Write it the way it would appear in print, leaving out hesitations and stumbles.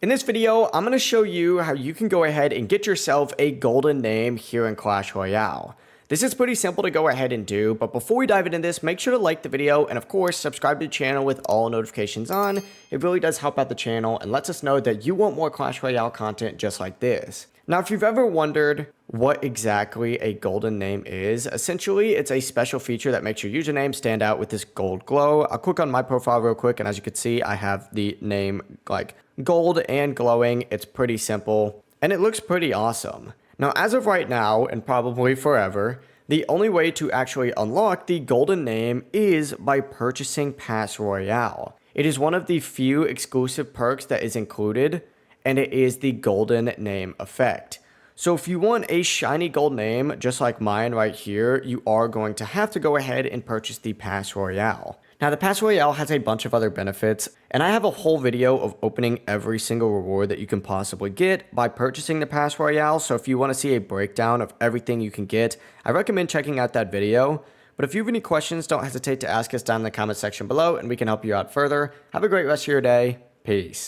In this video, I'm going to show you how you can go ahead and get yourself a golden name here in Clash Royale. This is pretty simple to go ahead and do, but before we dive into this, make sure to like the video and of course subscribe to the channel with all notifications on. It really does help out the channel and lets us know that you want more Clash Royale content just like this. Now, if you've ever wondered what exactly a golden name is, essentially it's a special feature that makes your username stand out with this gold glow. I'll click on my profile real quick, and as you can see, I have the name like gold and glowing. It's pretty simple and it looks pretty awesome. Now, as of right now, and probably forever, the only way to actually unlock the golden name is by purchasing Pass Royale. It is one of the few exclusive perks that is included, and it is the golden name effect. So if you want a shiny gold name, just like mine right here, you are going to have to go ahead and purchase the Pass Royale. Now, the Pass Royale has a bunch of other benefits, and I have a whole video of opening every single reward that you can possibly get by purchasing the Pass Royale. So if you want to see a breakdown of everything you can get, I recommend checking out that video. But if you have any questions, don't hesitate to ask us down in the comment section below, and we can help you out further. Have a great rest of your day. Peace.